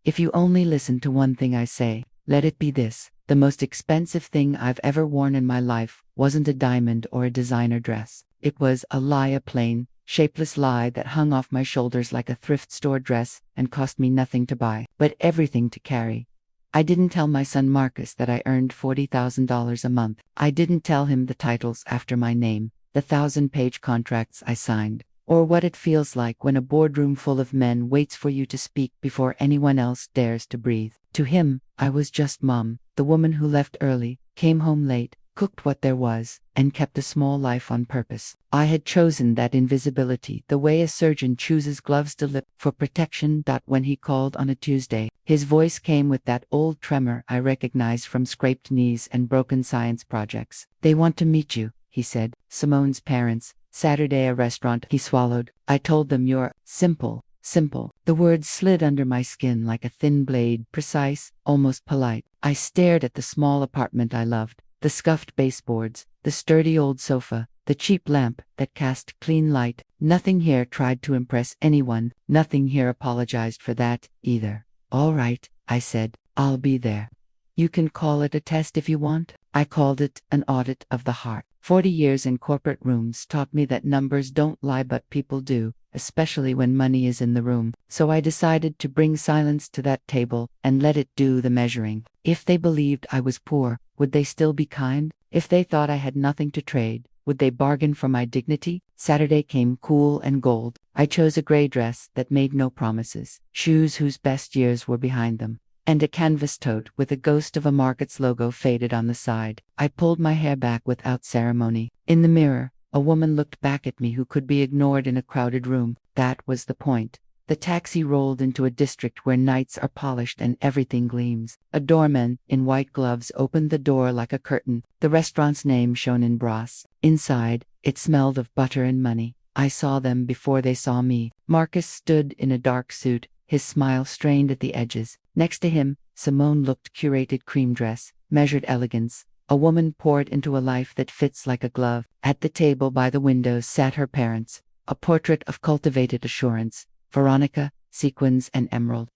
If you only listen to one thing I say, let it be this. The most expensive thing I've ever worn in my life wasn't a diamond or a designer dress. It was a lie, a plain, shapeless lie that hung off my shoulders like a thrift store dress and cost me nothing to buy, but everything to carry. I didn't tell my son Marcus that I earned $40,000 a month. I didn't tell him the titles after my name, the 1,000-page contracts I signed, or what it feels like when a boardroom full of men waits for you to speak before anyone else dares to breathe. To him, I was just Mom, the woman who left early, came home late, cooked what there was, and kept a small life on purpose. I had chosen that invisibility the way a surgeon chooses gloves to lip for protection. When he called on a Tuesday, his voice came with that old tremor I recognized from scraped knees and broken science projects. "They want to meet you," he said. "Simone's parents. Saturday, a restaurant." He swallowed. "I told them you're simple. Simple." The words slid under my skin like a thin blade, precise, almost polite. I stared at the small apartment I loved, the scuffed baseboards, the sturdy old sofa, the cheap lamp that cast clean light. Nothing here tried to impress anyone. Nothing here apologized for that, either. "All right," I said. "I'll be there. You can call it a test if you want." I called it an audit of the heart. 40 years in corporate rooms taught me that numbers don't lie, but people do, especially when money is in the room. So I decided to bring silence to that table and let it do the measuring. If they believed I was poor, would they still be kind? If they thought I had nothing to trade, would they bargain for my dignity? Saturday came cool and gold. I chose a gray dress that made no promises, shoes whose best years were behind them, and a canvas tote with a ghost of a Market's logo faded on the side. I pulled my hair back without ceremony. In the mirror, a woman looked back at me who could be ignored in a crowded room. That was the point. The taxi rolled into a district where nights are polished and everything gleams. A doorman, in white gloves, opened the door like a curtain. The restaurant's name shone in brass. Inside, it smelled of butter and money. I saw them before they saw me. Marcus stood in a dark suit, his smile strained at the edges. Next to him, Simone looked curated, cream dress, measured elegance. A woman poured into a life that fits like a glove. At the table by the window sat her parents, a portrait of cultivated assurance. Veronica, sequins and emerald.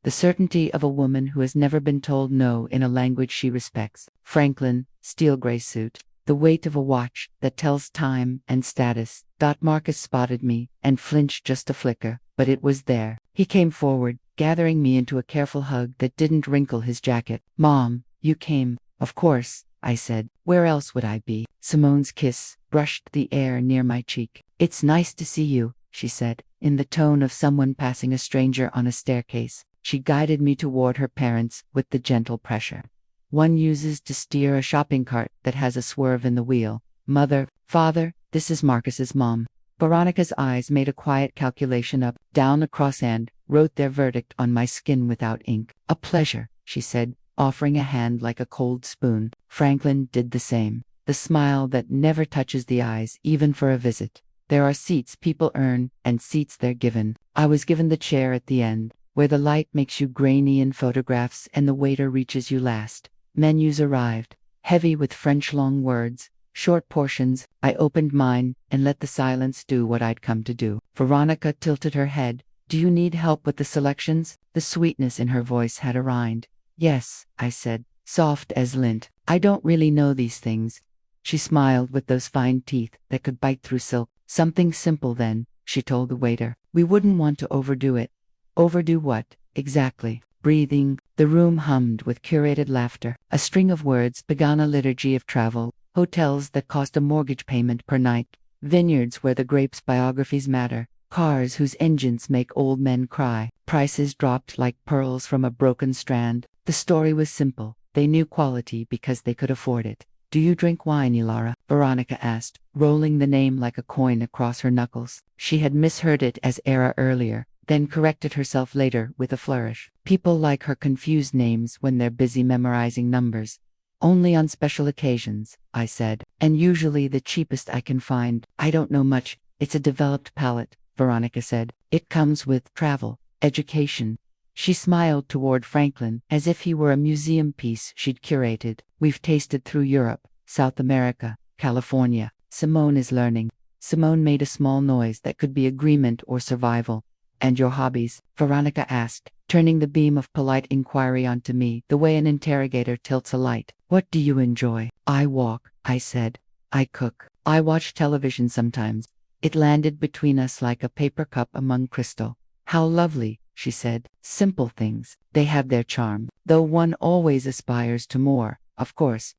The certainty of a woman who has never been told no in a language she respects. Franklin, steel gray suit. The weight of a watch that tells time and status. Marcus spotted me and flinched just a flicker, but it was there. He came forward, gathering me into a careful hug that didn't wrinkle his jacket. "Mom, you came." "Of course," I said. "Where else would I be?" Simone's kiss brushed the air near my cheek. "It's nice to see you," she said, in the tone of someone passing a stranger on a staircase. She guided me toward her parents with the gentle pressure one uses to steer a shopping cart that has a swerve in the wheel. "Mother, father, this is Marcus's mom." Veronica's eyes made a quiet calculation up, down, across, and wrote their verdict on my skin without ink. "A pleasure," she said, offering a hand like a cold spoon. Franklin did the same, the smile that never touches the eyes, even for a visit. There are seats people earn, and seats they're given. I was given the chair at the end, where the light makes you grainy in photographs and the waiter reaches you last. Menus arrived, heavy with French long words, short portions. I opened mine and let the silence do what I'd come to do. Veronica tilted her head. "Do you need help with the selections?" The sweetness in her voice had a rind. "Yes," I said, soft as lint. "I don't really know these things." She smiled with those fine teeth that could bite through silk. "Something simple then," she told the waiter. "We wouldn't want to overdo it." "Overdo what, exactly?" Breathing, the room hummed with curated laughter. A string of words began a liturgy of travel, hotels that cost a mortgage payment per night, vineyards where the grapes' biographies matter, cars whose engines make old men cry, prices dropped like pearls from a broken strand. The story was simple. They knew quality because they could afford it. "Do you drink wine, Ilara?" Veronica asked, rolling the name like a coin across her knuckles. She had misheard it as Era earlier, then corrected herself later with a flourish. People like her confuse names when they're busy memorizing numbers. "Only on special occasions," I said, "and usually the cheapest I can find." "I don't know much. It's a developed palate," Veronica said. "It comes with travel, education." She smiled toward Franklin as if he were a museum piece she'd curated. "We've tasted through Europe, South America, California. Simone is learning." Simone made a small noise that could be agreement or survival. "And your hobbies?" Veronica asked, turning the beam of polite inquiry onto me the way an interrogator tilts a light. What do you enjoy? I walk, I said. I cook. I watch television sometimes. It landed between us like a paper cup among crystal. How lovely, she said. Simple things. They have their charm, though one always aspires to more, of course.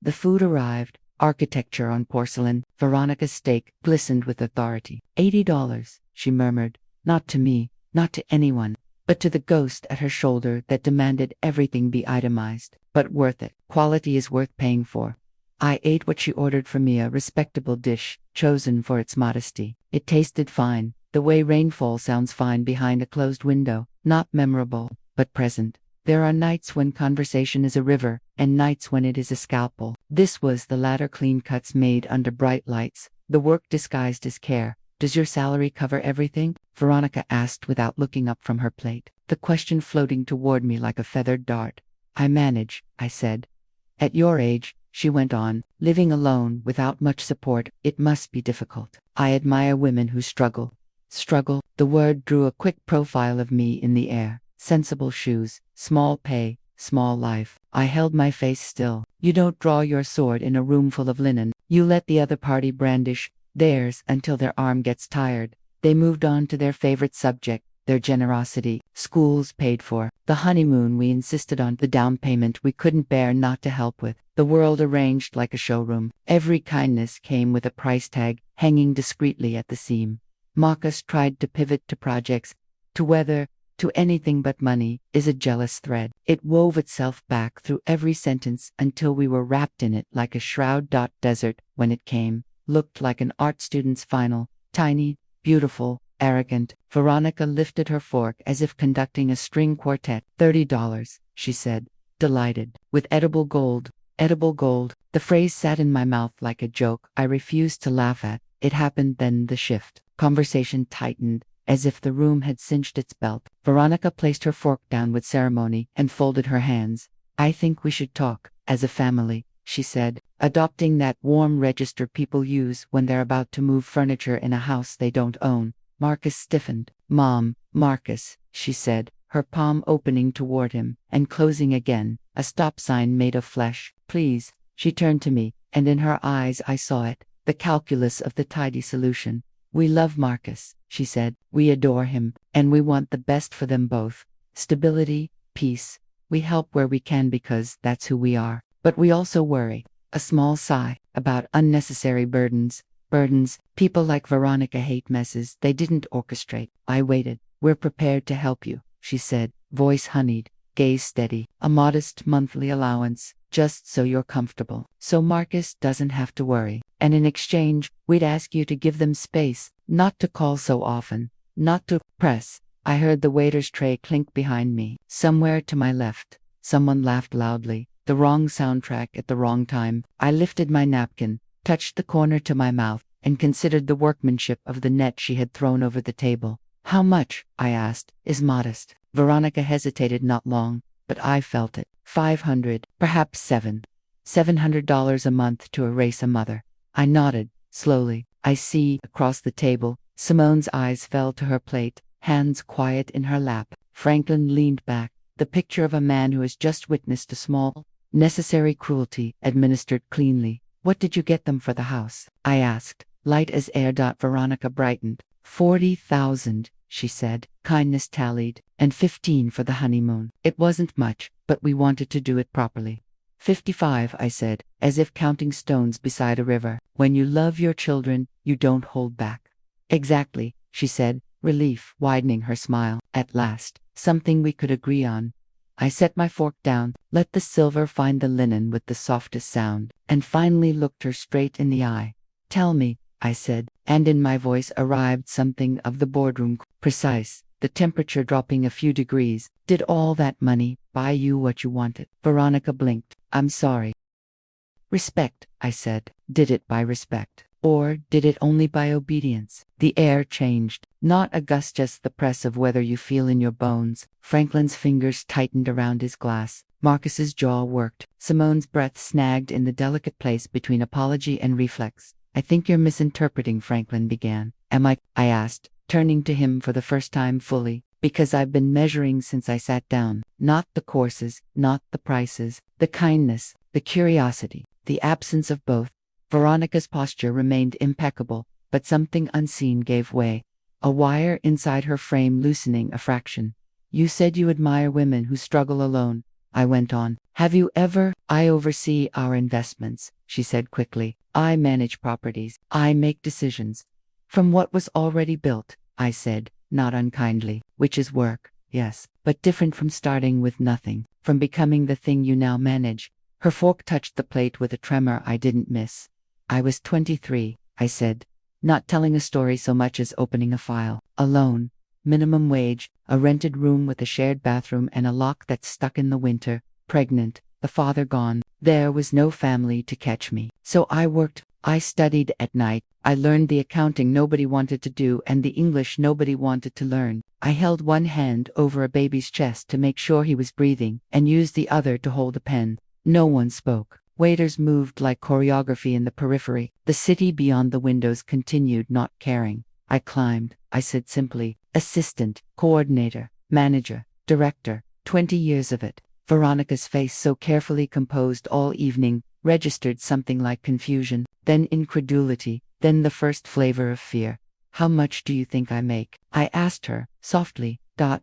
The food arrived. Architecture on porcelain. Veronica's steak glistened with authority. $80, she murmured. Not to me, not to anyone, but to the ghost at her shoulder that demanded everything be itemized. But worth it. Quality is worth paying for. I ate what she ordered for me, a respectable dish, chosen for its modesty. It tasted fine, the way rainfall sounds fine behind a closed window, not memorable, but present. There are nights when conversation is a river, and nights when it is a scalpel. This was the latter, clean cuts made under bright lights, the work disguised as care. Does your salary cover everything? Veronica asked without looking up from her plate, the question floating toward me like a feathered dart. I manage, I said. At your age, she went on, living alone without much support, it must be difficult. I admire women who struggle. Struggle, the word drew a quick profile of me in the air. Sensible shoes, small pay, small life. I held my face still. You don't draw your sword in a room full of linen. You let the other party brandish theirs until their arm gets tired. They moved on to their favorite subject, their generosity. Schools paid for. The honeymoon we insisted on. The down payment we couldn't bear not to help with. The world arranged like a showroom. Every kindness came with a price tag, hanging discreetly at the seam. Marcus tried to pivot to projects, to weather, to anything but money, is a jealous thread. It wove itself back through every sentence until we were wrapped in it like a shroud. Desert, when it came, looked like an art student's final. Tiny, beautiful, arrogant. Veronica lifted her fork as if conducting a string quartet. $30, she said, delighted. With edible gold. Edible gold. The phrase sat in my mouth like a joke I refused to laugh at. It happened then, the shift. Conversation tightened, as if the room had cinched its belt. Veronica placed her fork down with ceremony and folded her hands. I think we should talk, as a family, she said, adopting that warm register people use when they're about to move furniture in a house they don't own. Marcus stiffened. Mom, Marcus, she said, her palm opening toward him, and closing again, a stop sign made of flesh. Please. She turned to me, and in her eyes I saw it, the calculus of the tidy solution. We love Marcus, she said. We adore him, and we want the best for them both. Stability, peace. We help where we can because that's who we are. But we also worry, a small sigh, about unnecessary burdens. Burdens. People like Veronica hate messes they didn't orchestrate. I waited. We're prepared to help you, she said, voice honeyed, gaze steady. A modest monthly allowance, just so you're comfortable. So Marcus doesn't have to worry. And in exchange, we'd ask you to give them space, not to call so often, not to press. I heard the waiter's tray clink behind me. Somewhere to my left, someone laughed loudly. The wrong soundtrack at the wrong time. I lifted my napkin, touched the corner to my mouth, and considered the workmanship of the net she had thrown over the table. How much, I asked, is modest? Veronica hesitated not long, but I felt it. 500, perhaps $700 a month to erase a mother. I nodded, slowly. I see, across the table. Simone's eyes fell to her plate, hands quiet in her lap. Franklin leaned back, the picture of a man who has just witnessed a small, necessary cruelty administered cleanly. What did you get them for the house? I asked, light as air. Veronica brightened. 40,000, she said, kindness tallied, and 15 for the honeymoon. It wasn't much, but we wanted to do it properly. 55, I said, as if counting stones beside a river. When you love your children, you don't hold back. Exactly, she said, relief widening her smile. At last, something we could agree on. I set my fork down, let the silver find the linen with the softest sound, and finally looked her straight in the eye. Tell me, I said, and in my voice arrived something of the boardroom, precise, the temperature dropping a few degrees. Did all that money buy you what you wanted? Veronica blinked. I'm sorry. Respect, I said. Did it buy respect? Or did it only buy obedience? The air changed, not a gust, just the press of weather you feel in your bones. Franklin's fingers tightened around his glass. Marcus's jaw worked. Simone's breath snagged in the delicate place between apology and reflex. I think you're misinterpreting, Franklin began. Am I asked, turning to him for the first time fully. Because I've been measuring since I sat down. Not the courses, not the prices, the kindness, the curiosity, the absence of both. Veronica's posture remained impeccable, but something unseen gave way. A wire inside her frame loosening a fraction. You said you admire women who struggle alone, I went on. Have you ever? I oversee our investments, she said quickly. I manage properties. I make decisions. From what was already built, I said, not unkindly, which is work, yes, but different from starting with nothing, from becoming the thing you now manage. Her fork touched the plate with a tremor I didn't miss. I was 23, I said, not telling a story so much as opening a file. Alone, minimum wage, a rented room with a shared bathroom and a lock that stuck in the winter, pregnant, the father gone. There was no family to catch me. So I worked. I studied at night. I learned the accounting nobody wanted to do and the English nobody wanted to learn. I held one hand over a baby's chest to make sure he was breathing and used the other to hold a pen. No one spoke. Waiters moved like choreography in the periphery. The city beyond the windows continued not caring. I climbed. I said simply, assistant, coordinator, manager, director, 20 years of it. Veronica's face, so carefully composed all evening, registered something like confusion, then incredulity, then the first flavor of fear. How much do you think I make? I asked her, softly.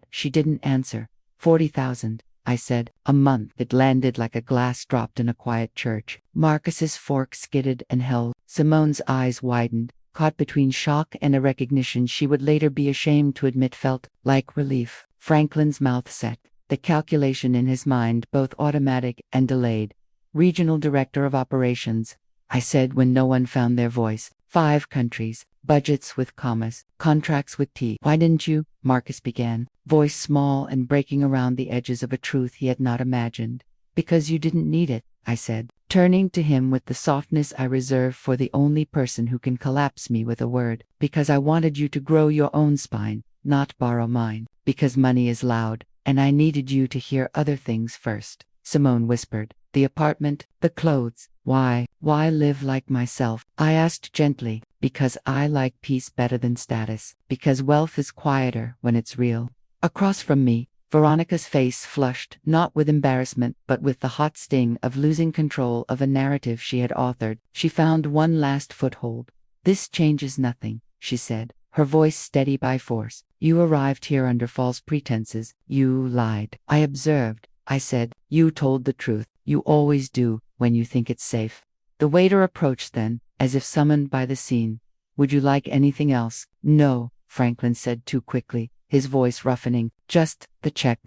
She didn't answer. 40,000. I said, a month. It landed like a glass dropped in a quiet church. Marcus's fork skidded and held. Simone's eyes widened, caught between shock and a recognition she would later be ashamed to admit felt like relief. Franklin's mouth set, the calculation in his mind both automatic and delayed. Regional Director of Operations, I said when no one found their voice. 5 countries, budgets with commas, contracts with T. Why didn't you? Marcus began, voice small and breaking around the edges of a truth he had not imagined. Because you didn't need it, I said, turning to him with the softness I reserve for the only person who can collapse me with a word. Because I wanted you to grow your own spine, not borrow mine. Because money is loud, and I needed you to hear other things first. Simone whispered. The apartment, the clothes. Why live like myself? I asked gently. Because I like peace better than status. Because wealth is quieter when it's real. Across from me, Veronica's face flushed, not with embarrassment, but with the hot sting of losing control of a narrative she had authored. She found one last foothold. This changes nothing, she said, her voice steady by force. You arrived here under false pretenses. You lied. I observed. I said, you told the truth. You always do, when you think it's safe. The waiter approached then, as if summoned by the scene. Would you like anything else? No, Franklin said too quickly, his voice roughening. Just the check.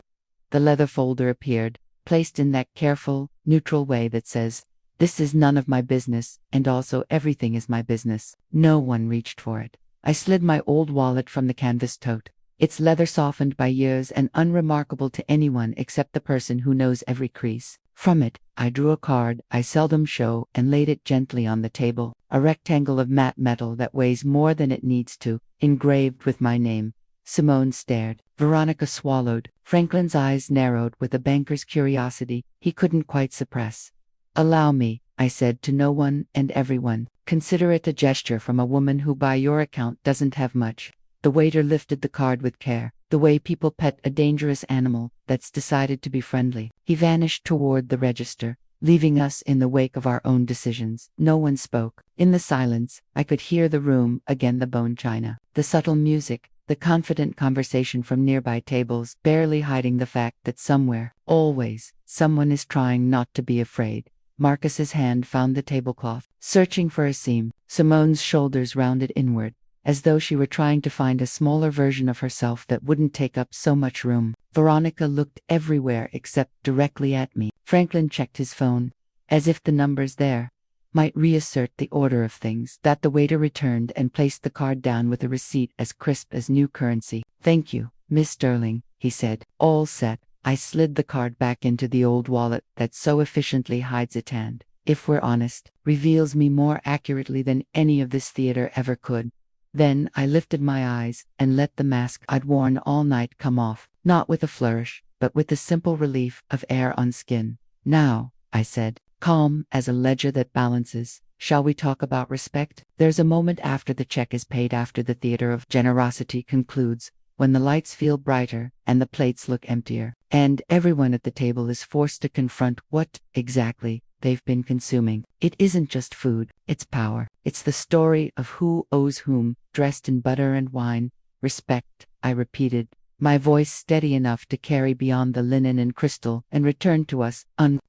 The leather folder appeared, placed in that careful, neutral way that says, this is none of my business, and also everything is my business. No one reached for it. I slid my old wallet from the canvas tote. Its leather softened by years and unremarkable to anyone except the person who knows every crease. From it, I drew a card I seldom show and laid it gently on the table, a rectangle of matte metal that weighs more than it needs to, engraved with my name. Simone stared. Veronica swallowed. Franklin's eyes narrowed with a banker's curiosity he couldn't quite suppress. Allow me, I said to no one and everyone. Consider it a gesture from a woman who by your account doesn't have much. The waiter lifted the card with care, the way people pet a dangerous animal that's decided to be friendly. He vanished toward the register, leaving us in the wake of our own decisions. No one spoke. In the silence, I could hear the room, again the bone china, the subtle music, the confident conversation from nearby tables, barely hiding the fact that somewhere, always, someone is trying not to be afraid. Marcus's hand found the tablecloth, searching for a seam. Simone's shoulders rounded inward, as though she were trying to find a smaller version of herself that wouldn't take up so much room. Veronica looked everywhere except directly at me. Franklin checked his phone, as if the numbers there might reassert the order of things. That the waiter returned and placed the card down with a receipt as crisp as new currency. Thank you, Miss Sterling, he said. All set. I slid the card back into the old wallet that so efficiently hides it and, if we're honest, reveals me more accurately than any of this theater ever could. Then I lifted my eyes and let the mask I'd worn all night come off, not with a flourish, but with the simple relief of air on skin. Now, I said, calm as a ledger that balances, shall we talk about respect? There's a moment after the check is paid, after the theater of generosity concludes, when the lights feel brighter and the plates look emptier, and everyone at the table is forced to confront what, exactly, they've been consuming. It isn't just food, it's power. It's the story of who owes whom, dressed in butter and wine. Respect, I repeated, my voice steady enough to carry beyond the linen and crystal and return to us.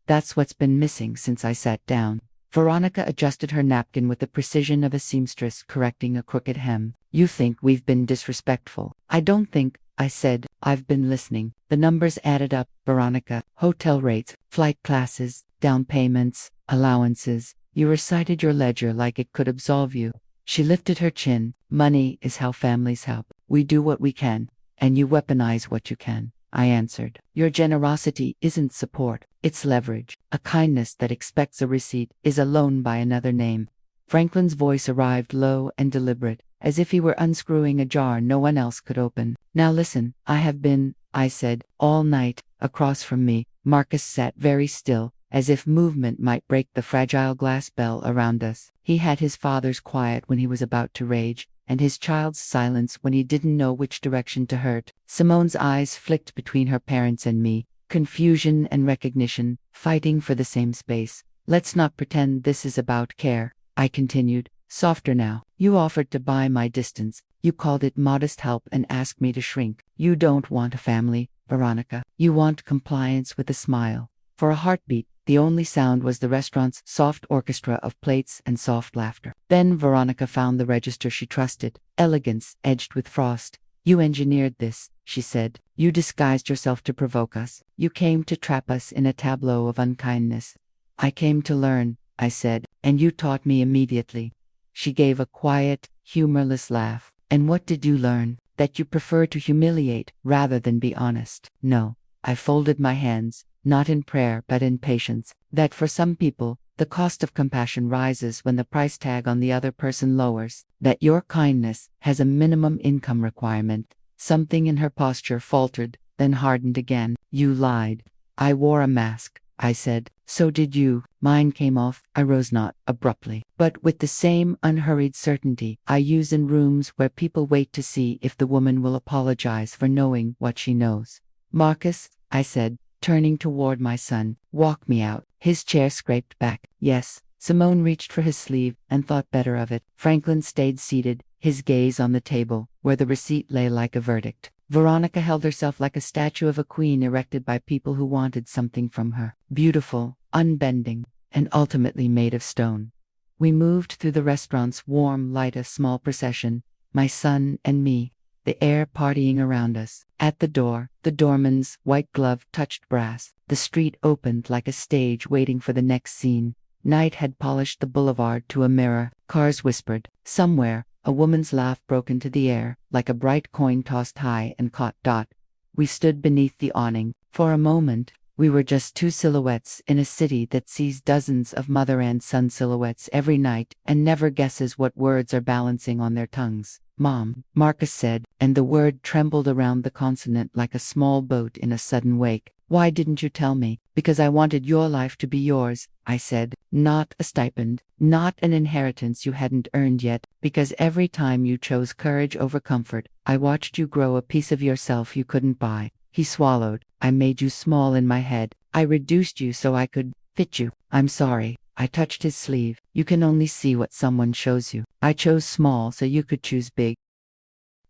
That's what's been missing since I sat down. Veronica adjusted her napkin with the precision of a seamstress correcting a crooked hem. You think we've been disrespectful. I don't think, I said. I've been listening. The numbers added up, Veronica. Hotel rates, flight classes, down payments, allowances. You recited your ledger like it could absolve you. She lifted her chin. Money is how families help. We do what we can, and you weaponize what you can, I answered. Your generosity isn't support, it's leverage. A kindness that expects a receipt is a loan by another name. Franklin's voice arrived low and deliberate, as if he were unscrewing a jar no one else could open. Now listen, I have been, I said, all night. Across from me, Marcus sat very still, as if movement might break the fragile glass bell around us. He had his father's quiet when he was about to rage, and his child's silence when he didn't know which direction to hurt. Simone's eyes flicked between her parents and me, confusion and recognition, fighting for the same space. Let's not pretend this is about care, I continued, softer now. You offered to buy my distance. You called it modest help and asked me to shrink. You don't want a family, Veronica. You want compliance with a smile. For a heartbeat, the only sound was the restaurant's soft orchestra of plates and soft laughter. Then Veronica found the register she trusted, elegance edged with frost. You engineered this, she said. You disguised yourself to provoke us. You came to trap us in a tableau of unkindness. I came to learn, I said, and you taught me immediately. She gave a quiet, humorless laugh. And what did you learn? That you prefer to humiliate rather than be honest. No. I folded my hands, not in prayer but in patience. That for some people, the cost of compassion rises when the price tag on the other person lowers. That your kindness has a minimum income requirement. Something in her posture faltered, then hardened again. You lied. I wore a mask, I said. So did you. Mine came off. I rose not abruptly, but with the same unhurried certainty I use in rooms where people wait to see if the woman will apologize for knowing what she knows. Marcus, I said, turning toward my son, walk me out. His chair scraped back. Yes. Simone reached for his sleeve and thought better of it. Franklin stayed seated, his gaze on the table, where the receipt lay like a verdict. Veronica held herself like a statue of a queen erected by people who wanted something from her. Beautiful, unbending, and ultimately made of stone. We moved through the restaurant's warm light, a small procession, my son and me, the air partying around us. At the door, the doorman's white glove touched brass. The street opened like a stage waiting for the next scene. Night had polished the boulevard to a mirror. Cars whispered. Somewhere, a woman's laugh broke into the air, like a bright coin tossed high and caught. We stood beneath the awning. For a moment, we were just two silhouettes in a city that sees dozens of mother and son silhouettes every night and never guesses what words are balancing on their tongues. Mom, Marcus said, and the word trembled around the consonant like a small boat in a sudden wake. Why didn't you tell me? Because I wanted your life to be yours, I said. Not a stipend, not an inheritance you hadn't earned yet, because every time you chose courage over comfort, I watched you grow a piece of yourself you couldn't buy. He swallowed. I made you small in my head. I reduced you so I could fit you. I'm sorry. I touched his sleeve. You can only see what someone shows you. I chose small so you could choose big.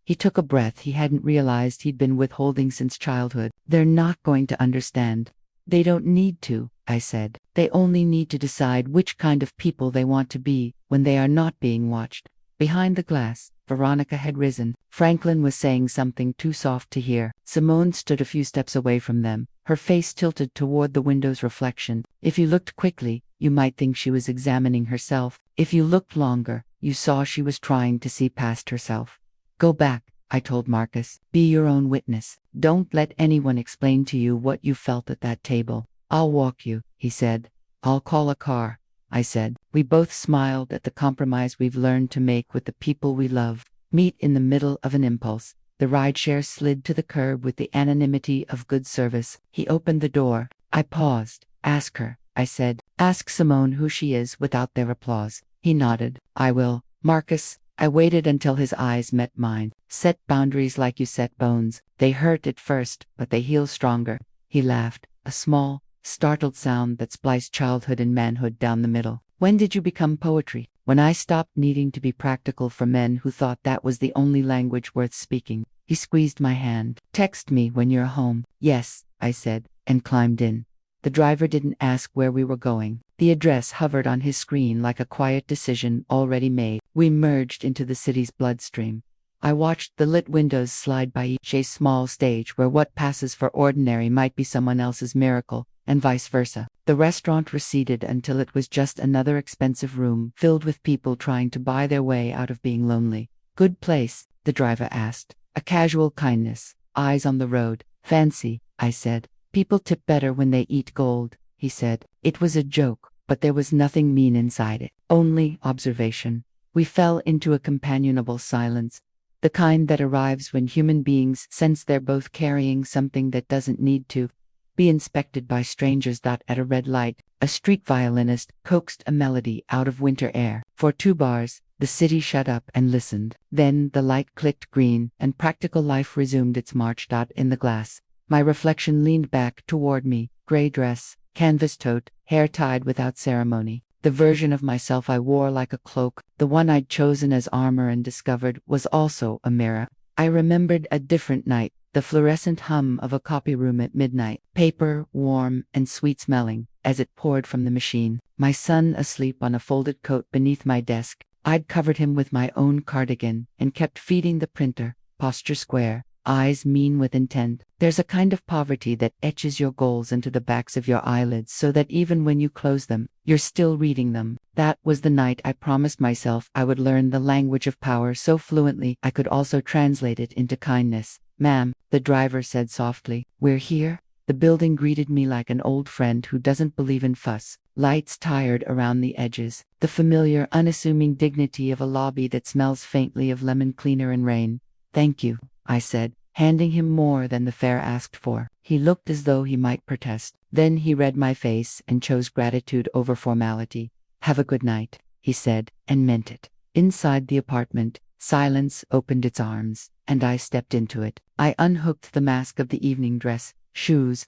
He took a breath he hadn't realized he'd been withholding since childhood. They're not going to understand. They don't need to, I said. They only need to decide which kind of people they want to be when they are not being watched. Behind the glass, Veronica had risen. Franklin was saying something too soft to hear. Simone stood a few steps away from them, her face tilted toward the window's reflection. If you looked quickly, you might think she was examining herself. If you looked longer, you saw she was trying to see past herself. Go back, I told Marcus. Be your own witness. Don't let anyone explain to you what you felt at that table. I'll walk you, he said. I'll call a car, I said. We both smiled at the compromise we've learned to make with the people we love. Meet in the middle of an impulse. The rideshare slid to the curb with the anonymity of good service. He opened the door. I paused. Ask her, I said. Ask Simone who she is without their applause. He nodded. I will. Marcus, I waited until his eyes met mine. Set boundaries like you set bones. They hurt at first, but they heal stronger. He laughed, a small, startled sound that spliced childhood and manhood down the middle. When did you become poetry? When I stopped needing to be practical for men who thought that was the only language worth speaking. He squeezed my hand. Text me when you're home. Yes, I said, and climbed in. The driver didn't ask where we were going. The address hovered on his screen like a quiet decision already made. We merged into the city's bloodstream. I watched the lit windows slide by each small stage where what passes for ordinary might be someone else's miracle, and vice versa. The restaurant receded until it was just another expensive room filled with people trying to buy their way out of being lonely. Good place? The driver asked. A casual kindness. Eyes on the road. Fancy, I said. People tip better when they eat gold, he said. It was a joke, but there was nothing mean inside it. Only observation. We fell into a companionable silence. The kind that arrives when human beings sense they're both carrying something that doesn't need to be inspected by strangers. At a red light, a street violinist coaxed a melody out of winter air. For 2 bars, the city shut up and listened. Then the light clicked green, and practical life resumed its march. In the glass, my reflection leaned back toward me, gray dress, canvas tote, hair tied without ceremony. The version of myself I wore like a cloak, the one I'd chosen as armor and discovered, was also a mirror. I remembered a different night, the fluorescent hum of a copy room at midnight, paper, warm and sweet-smelling, as it poured from the machine. My son asleep on a folded coat beneath my desk. I'd covered him with my own cardigan and kept feeding the printer, posture square, eyes mean with intent. There's a kind of poverty that etches your goals into the backs of your eyelids so that even when you close them, you're still reading them. That was the night I promised myself I would learn the language of power so fluently I could also translate it into kindness. Ma'am, the driver said softly, we're here. The building greeted me like an old friend who doesn't believe in fuss. Lights tired around the edges. The familiar, unassuming dignity of a lobby that smells faintly of lemon cleaner and rain. Thank you, I said, handing him more than the fare asked for. He looked as though he might protest. Then he read my face and chose gratitude over formality. Have a good night, he said, and meant it. Inside the apartment, silence opened its arms, and I stepped into it. I unhooked the mask of the evening dress, shoes,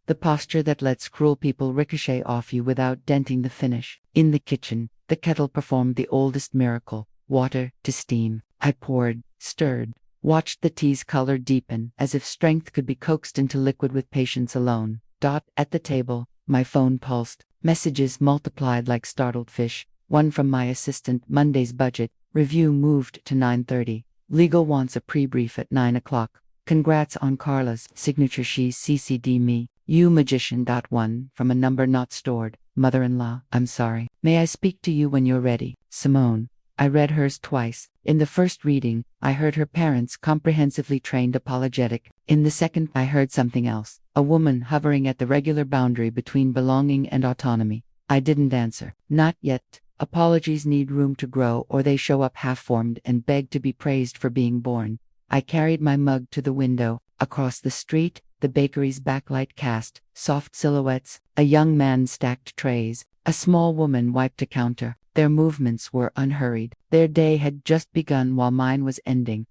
the posture that lets cruel people ricochet off you without denting the finish. In the kitchen, the kettle performed the oldest miracle, water to steam. I poured, stirred, watched the tea's color deepen, as if strength could be coaxed into liquid with patience alone. At the table, my phone pulsed. Messages multiplied like startled fish. One from my assistant, Monday's budget review moved to 9:30. Legal wants a pre-brief at 9 o'clock. Congrats on Carla's signature. She CC'd me. You magician. One from a number not stored. Mother-in-law, I'm sorry. May I speak to you when you're ready? Simone. I read hers twice. In the first reading, I heard her parents comprehensively trained apologetic. In the second, I heard something else. A woman hovering at the regular boundary between belonging and autonomy. I didn't answer. Not yet. Apologies need room to grow, or they show up half-formed and beg to be praised for being born. I carried my mug to the window. Across the street, the bakery's backlight cast soft silhouettes. A young man stacked trays. A small woman wiped a counter. Their movements were unhurried. Their day had just begun while mine was ending.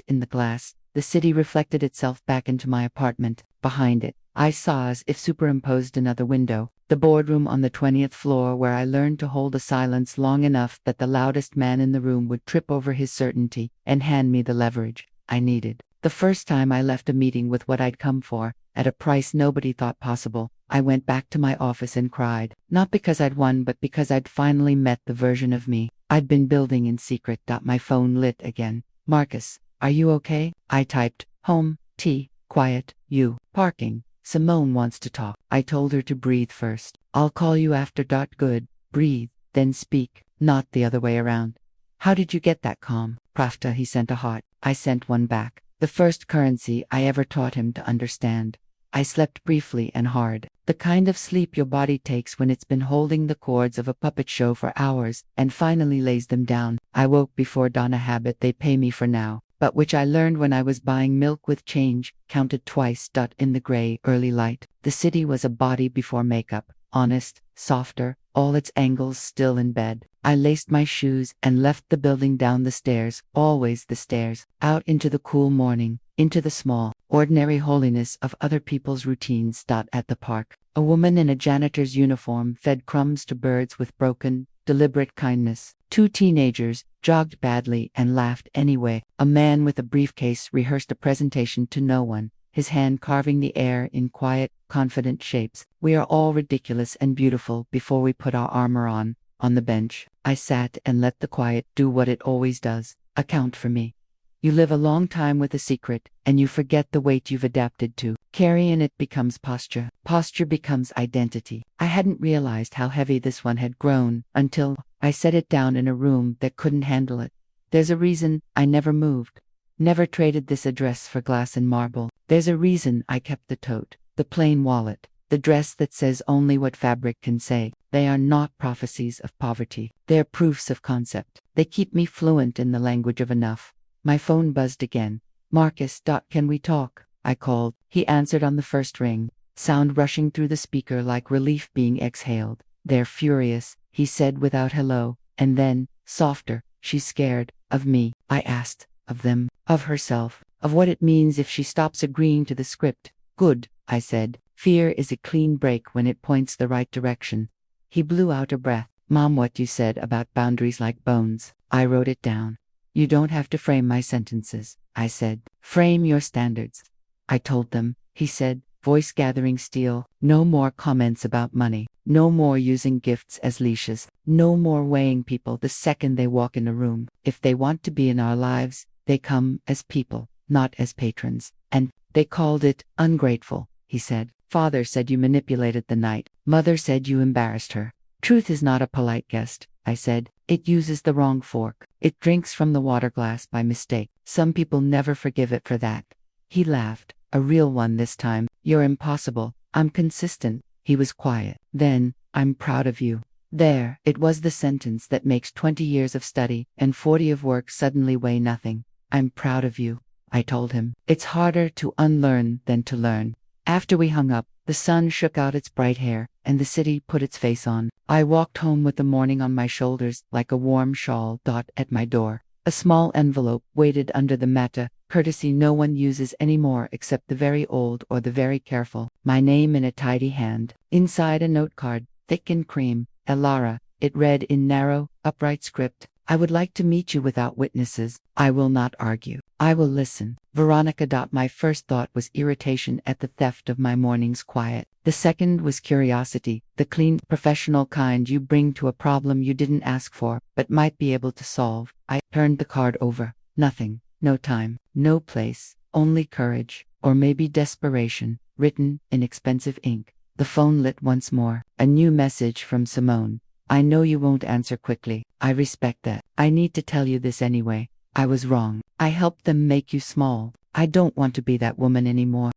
In the glass, the city reflected itself back into my apartment. Behind it, I saw, as if superimposed, another window. The boardroom on the 20th floor, where I learned to hold a silence long enough that the loudest man in the room would trip over his certainty and hand me the leverage I needed. The first time I left a meeting with what I'd come for, at a price nobody thought possible, I went back to my office and cried. Not because I'd won, but because I'd finally met the version of me I'd been building in secret. My phone lit again. Marcus, are you okay? I typed. Home, tea, quiet, you. Parking. Simone wants to talk. I told her to breathe first. I'll call you after. Good. Breathe, then speak, not the other way around. How did you get that calm? Pravda. He sent a heart. I sent one back. The first currency I ever taught him to understand. I slept briefly and hard. The kind of sleep your body takes when it's been holding the chords of a puppet show for hours and finally lays them down. I woke before dawn, a habit they pay me for now, but which I learned when I was buying milk with change, counted twice. In the gray, early light, the city was a body before makeup, honest, softer, all its angles still in bed. I laced my shoes and left the building, down the stairs, always the stairs, out into the cool morning, into the small, ordinary holiness of other people's routines. At the park, a woman in a janitor's uniform fed crumbs to birds with broken, deliberate kindness. Two teenagers jogged badly and laughed anyway. A man with a briefcase rehearsed a presentation to no one, his hand carving the air in quiet, confident shapes. We are all ridiculous and beautiful before we put our armor on. On the bench, I sat and let the quiet do what it always does, account for me. You live a long time with a secret, and you forget the weight you've adapted to. Carrying it becomes posture. Posture becomes identity. I hadn't realized how heavy this one had grown until I set it down in a room that couldn't handle it. There's a reason I never moved. Never traded this address for glass and marble. There's a reason I kept the tote, the plain wallet, the dress that says only what fabric can say. They are not prophecies of poverty. They're proofs of concept. They keep me fluent in the language of enough. My phone buzzed again. Marcus. Can we talk? I called. He answered on the first ring, sound rushing through the speaker like relief being exhaled. They're furious, he said without hello, and then, softer, she's scared. Of me, I asked. Of them, of herself, of what it means if she stops agreeing to the script. Good, I said. Fear is a clean break when it points the right direction. He blew out a breath. Mom, what you said about boundaries like bones. I wrote it down. You don't have to frame my sentences, I said. Frame your standards. I told them, he said, voice gathering steel. No more comments about money. No more using gifts as leashes. No more weighing people the second they walk in a room. If they want to be in our lives, they come as people, not as patrons. And they called it ungrateful, he said. Father said you manipulated the night. Mother said you embarrassed her. Truth is not a polite guest, I said. It uses the wrong fork. It drinks from the water glass by mistake. Some people never forgive it for that. He laughed, a real one this time. You're impossible. I'm consistent. He was quiet. Then, I'm proud of you. There, it was the sentence that makes 20 years of study and 40 of work suddenly weigh nothing. I'm proud of you, I told him. It's harder to unlearn than to learn. After we hung up, the sun shook out its bright hair, and the city put its face on. I walked home with the morning on my shoulders like a warm shawl. At my door, a small envelope waited under the matta, courtesy no one uses anymore except the very old or the very careful. My name in a tidy hand. Inside a note card, thick and cream. Elara, it read in narrow, upright script. I would like to meet you without witnesses. I will not argue. I will listen. Veronica. My first thought was irritation at the theft of my morning's quiet. The second was curiosity, the clean, professional kind you bring to a problem you didn't ask for, but might be able to solve. I turned the card over. Nothing. No time. No place. Only courage. Or maybe desperation. Written in expensive ink. The phone lit once more. A new message from Simone. I know you won't answer quickly. I respect that. I need to tell you this anyway. I was wrong. I helped them make you small. I don't want to be that woman anymore.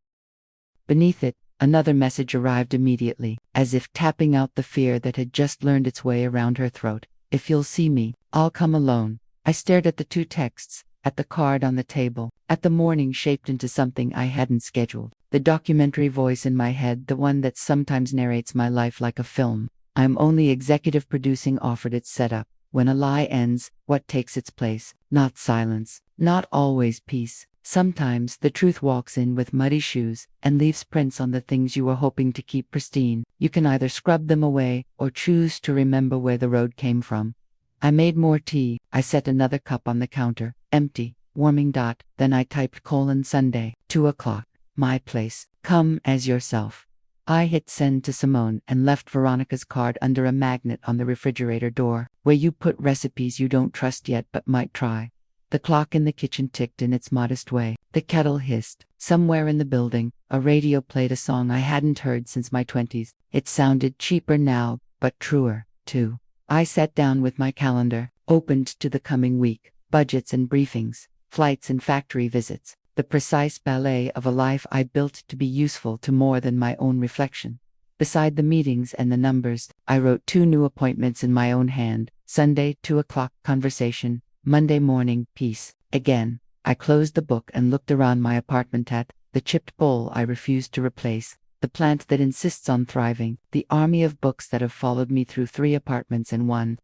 Beneath it, another message arrived immediately, as if tapping out the fear that had just learned its way around her throat. If you'll see me, I'll come alone. I stared at the two texts, at the card on the table, at the morning shaped into something I hadn't scheduled. The documentary voice in my head, the one that sometimes narrates my life like a film. I'm only executive producing offered its setup. When a lie ends, what takes its place? Not silence. Not always peace. Sometimes the truth walks in with muddy shoes and leaves prints on the things you were hoping to keep pristine. You can either scrub them away or choose to remember where the road came from. I made more tea. I set another cup on the counter, empty, warming. Then I typed Sunday, 2 o'clock. My place. Come as yourself. I hit send to Simone and left Veronica's card under a magnet on the refrigerator door, where you put recipes you don't trust yet but might try. The clock in the kitchen ticked in its modest way. The kettle hissed. Somewhere in the building, a radio played a song I hadn't heard since my 20s. It sounded cheaper now, but truer, too. I sat down with my calendar, opened to the coming week, budgets and briefings, flights and factory visits. The precise ballet of a life I built to be useful to more than my own reflection. Beside the meetings and the numbers, I wrote 2 new appointments in my own hand. Sunday, 2 o'clock, conversation. Monday morning, peace. Again, I closed the book and looked around my apartment at the chipped bowl I refused to replace, the plant that insists on thriving, the army of books that have followed me through 3 apartments and 1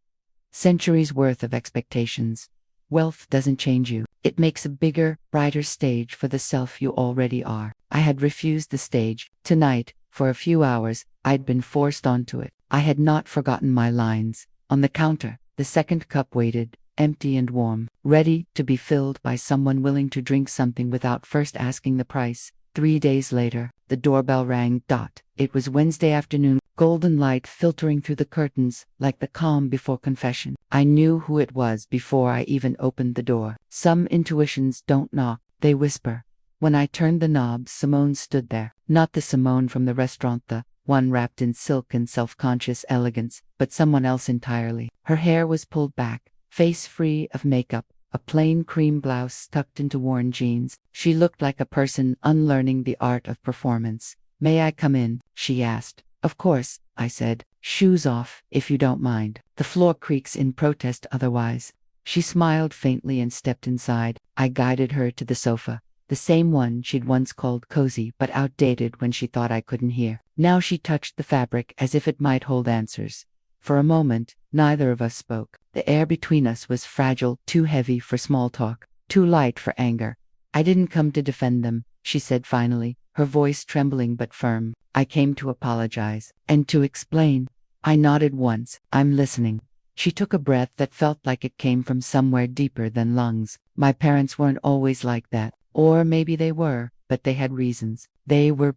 century's worth of expectations. Wealth doesn't change you. It makes a bigger, brighter stage for the self you already are. I had refused the stage. Tonight, for a few hours, I'd been forced onto it. I had not forgotten my lines. On the counter, the second cup waited, empty and warm, ready to be filled by someone willing to drink something without first asking the price. 3 days later, the doorbell rang. It was Wednesday afternoon, golden light filtering through the curtains, like the calm before confession. I knew who it was before I even opened the door. Some intuitions don't knock, they whisper. When I turned the knob, Simone stood there. Not the Simone from the restaurant, the one wrapped in silk and self-conscious elegance, but someone else entirely. Her hair was pulled back, face free of makeup, a plain cream blouse tucked into worn jeans. She looked like a person unlearning the art of performance. "May I come in?" she asked. "Of course," I said. "Shoes off, if you don't mind." The floor creaks in protest otherwise. She smiled faintly and stepped inside. I guided her to the sofa, the same one she'd once called cozy but outdated when she thought I couldn't hear. Now she touched the fabric as if it might hold answers. For a moment, neither of us spoke. The air between us was fragile, too heavy for small talk, too light for anger. "I didn't come to defend them," she said finally, her voice trembling but firm. "I came to apologize. And to explain." I nodded once. "I'm listening." She took a breath that felt like it came from somewhere deeper than lungs. "My parents weren't always like that. Or maybe they were, but they had reasons. They were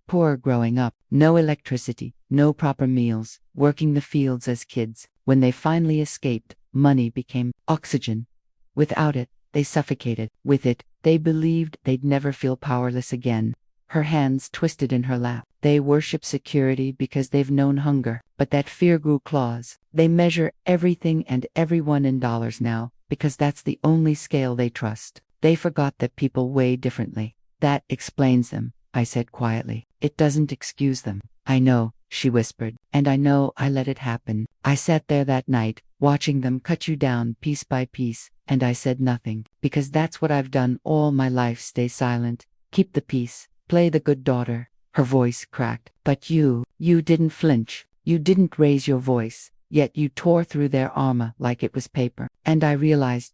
poor growing up. No electricity, no proper meals, working the fields as kids. When they finally escaped, money became oxygen. Without it, they suffocated. With it, they believed they'd never feel powerless again." Her hands twisted in her lap. "They worship security because they've known hunger. But that fear grew claws. They measure everything and everyone in dollars now, because that's the only scale they trust. They forgot that people weigh differently." "That explains them," I said quietly. "It doesn't excuse them." "I know," she whispered, "and I know I let it happen. I sat there that night, watching them cut you down piece by piece, and I said nothing, because that's what I've done all my life. Stay silent, keep the peace, play the good daughter." Her voice cracked. "But you didn't flinch. You didn't raise your voice, yet you tore through their armor like it was paper. And I realized,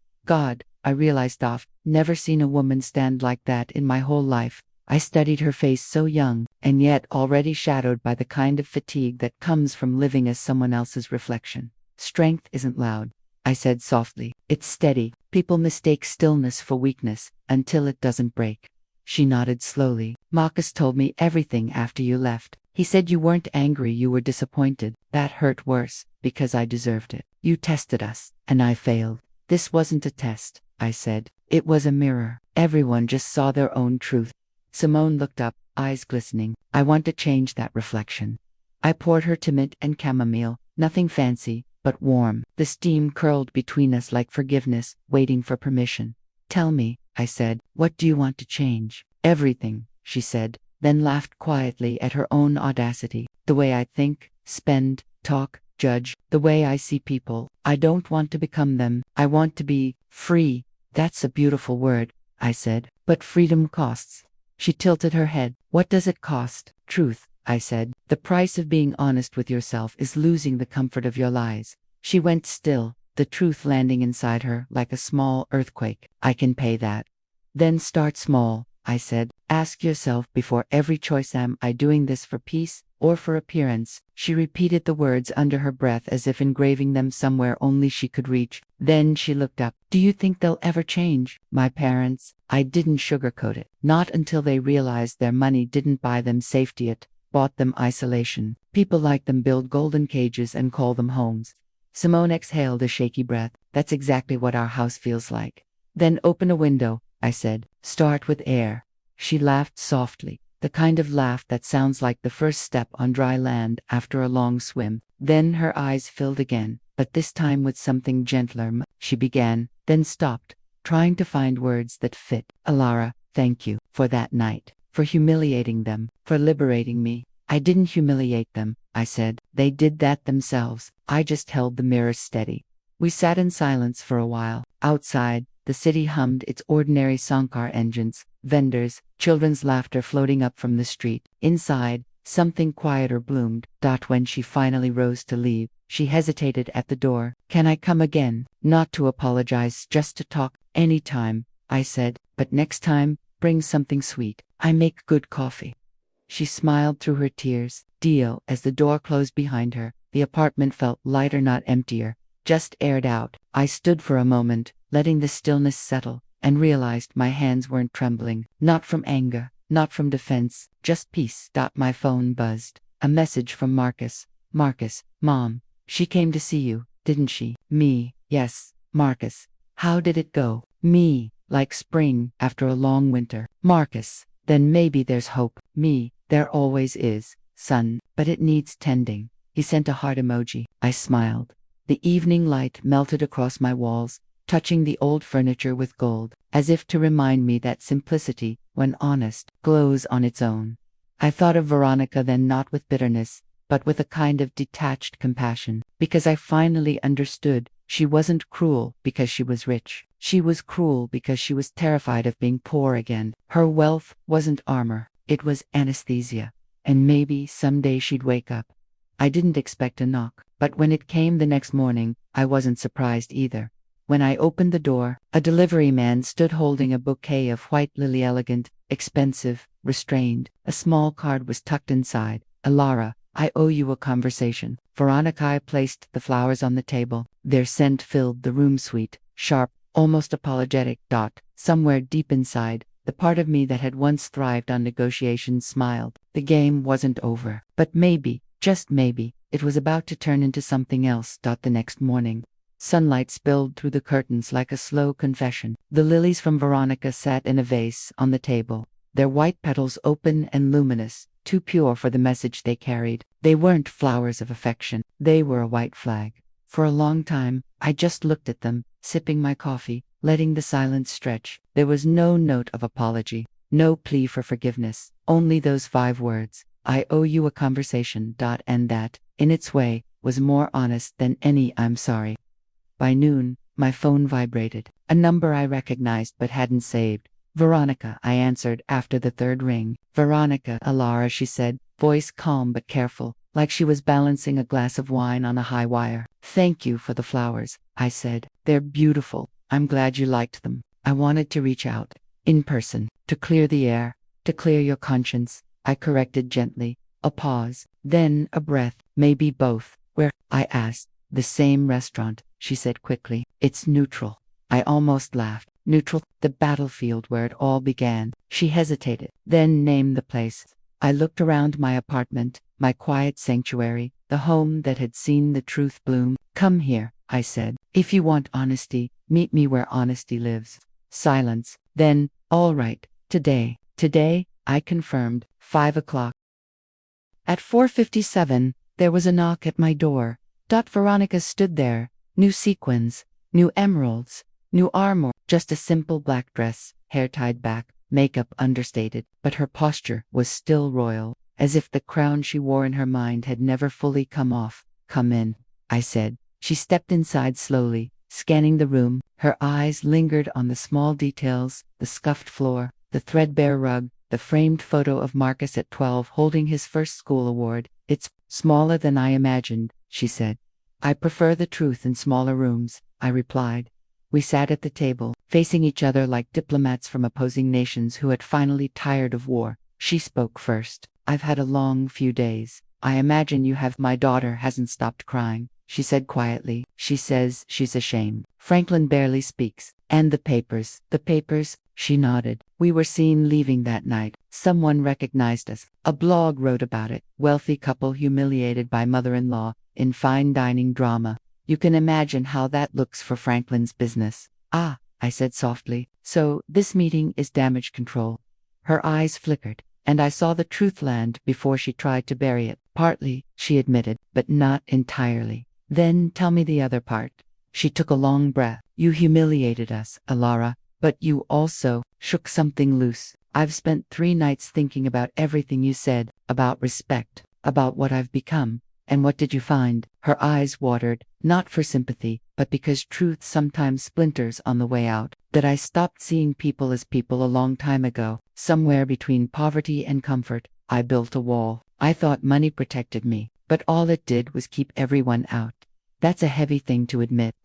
I've never seen a woman stand like that in my whole life." I studied her face, so young, and yet already shadowed by the kind of fatigue that comes from living as someone else's reflection. "Strength isn't loud," I said softly. "It's steady. People mistake stillness for weakness, until it doesn't break." She nodded slowly. "Marcus told me everything after you left. He said you weren't angry, you were disappointed. That hurt worse, because I deserved it. You tested us, and I failed." "This wasn't a test," I said. "It was a mirror. Everyone just saw their own truth." Simone looked up, eyes glistening. "I want to change that reflection." I poured her to mint and chamomile, nothing fancy, but warm. The steam curled between us like forgiveness, waiting for permission. "Tell me," I said, "what do you want to change?" "Everything," she said, then laughed quietly at her own audacity. "The way I think, spend, talk, judge, the way I see people. I don't want to become them. I want to be free." "That's a beautiful word," I said, "but freedom costs." She tilted her head. "What does it cost?" "Truth," I said. "The price of being honest with yourself is losing the comfort of your lies." She went still, the truth landing inside her like a small earthquake. "I can pay that." "Then start small," I said. "Ask yourself before every choice, am I doing this for peace or for appearance?" She repeated the words under her breath as if engraving them somewhere only she could reach. Then she looked up. "Do you think they'll ever change?" "My parents?" I didn't sugarcoat it. "Not until they realized their money didn't buy them safety, it bought them isolation. People like them build golden cages and call them homes." Simone exhaled a shaky breath. "That's exactly what our house feels like." "Then open a window," I said. "Start with air." She laughed softly, the kind of laugh that sounds like the first step on dry land after a long swim. Then her eyes filled again, but this time with something gentler. She began, then stopped, trying to find words that fit. "Alara, thank you for that night, for humiliating them, for liberating me." "I didn't humiliate them," I said. "They did that themselves. I just held the mirror steady." We sat in silence for a while. Outside, the city hummed its ordinary song car engines, vendors, children's laughter floating up from the street. Inside, something quieter bloomed. When she finally rose to leave, she hesitated at the door. Can I come again? Not to apologize, just to talk. Anytime, I said, but next time, bring something sweet. I make good coffee. She smiled through her tears. Deal. As the door closed behind her, the apartment felt lighter, not emptier, just aired out. I stood for a moment, letting the stillness settle, and realized my hands weren't trembling. Not from anger, not from defense, just peace. My phone buzzed. A message from Marcus. Marcus, Mom. She came to see you, didn't she? Me. Yes. Marcus. How did it go? Me. Like spring after a long winter. Marcus. Then maybe there's hope. Me. There always is, son, but it needs tending. He sent a heart emoji. I smiled. The evening light melted across my walls, touching the old furniture with gold, as if to remind me that simplicity, when honest, glows on its own. I thought of Veronica then, not with bitterness, but with a kind of detached compassion, because I finally understood she wasn't cruel because she was rich. She was cruel because she was terrified of being poor again. Her wealth wasn't armor, it was anesthesia, and maybe someday she'd wake up. I didn't expect a knock, but when it came the next morning, I wasn't surprised either. When I opened the door, a delivery man stood holding a bouquet of white lily, elegant, expensive, restrained. A small card was tucked inside. Alara, I owe you a conversation. Veronica. I placed the flowers on the table. Their scent filled the room, sweet, sharp, almost apologetic. Somewhere deep inside, the part of me that had once thrived on negotiations smiled. The game wasn't over, but maybe, just maybe, it was about to turn into something else. The next morning, sunlight spilled through the curtains like a slow confession. The lilies from Veronica sat in a vase on the table, their white petals open and luminous, too pure for the message they carried. They weren't flowers of affection, they were a white flag. For a long time, I just looked at them, sipping my coffee, letting the silence stretch. There was no note of apology, no plea for forgiveness, only those 5 words. I owe you a conversation. And that, in its way, was more honest than any I'm sorry. By noon, my phone vibrated. A number I recognized but hadn't saved. Veronica, I answered after the 3rd ring. Veronica. Alara, she said, voice calm but careful, like she was balancing a glass of wine on a high wire. Thank you for the flowers, I said. They're beautiful. I'm glad you liked them. I wanted to reach out, in person, to clear the air, to clear your conscience. I corrected gently. A pause, then a breath. Maybe both. Where? I asked. The same restaurant, she said quickly. It's neutral. I almost laughed. Neutral, the battlefield where it all began. She hesitated, then named the place. I looked around my apartment, my quiet sanctuary, the home that had seen the truth bloom. Come here, I said. If you want honesty, meet me where honesty lives. Silence. Then, all right, today, I confirmed. 5 o'clock. At 4:57, there was a knock at my door. Veronica stood there. New sequins, new emeralds, new armor, just a simple black dress, hair tied back, makeup understated, but her posture was still royal, as if the crown she wore in her mind had never fully come off. Come in, I said. She stepped inside slowly, scanning the room. Her eyes lingered on the small details, the scuffed floor, the threadbare rug, the framed photo of Marcus at 12 holding his first school award. It's smaller than I imagined, she said. I prefer the truth in smaller rooms, I replied. We sat at the table, facing each other like diplomats from opposing nations who had finally tired of war. She spoke first. I've had a long few days. I imagine you have. My daughter hasn't stopped crying, she said quietly. She says she's ashamed. Franklin barely speaks. And the papers. The papers? She nodded. We were seen leaving that night. Someone recognized us. A blog wrote about it. Wealthy couple humiliated by mother-in-law in fine dining drama. You can imagine how that looks for Franklin's business. Ah, I said softly. So, this meeting is damage control. Her eyes flickered, and I saw the truth land before she tried to bury it. Partly, she admitted, but not entirely. Then tell me the other part. She took a long breath. You humiliated us, Alara, but you also shook something loose. I've spent 3 nights thinking about everything you said, about respect, about what I've become. And what did you find? Her eyes watered, not for sympathy, but because truth sometimes splinters on the way out, that I stopped seeing people as people a long time ago. Somewhere between poverty and comfort, I built a wall. I thought money protected me, but all it did was keep everyone out. That's a heavy thing to admit.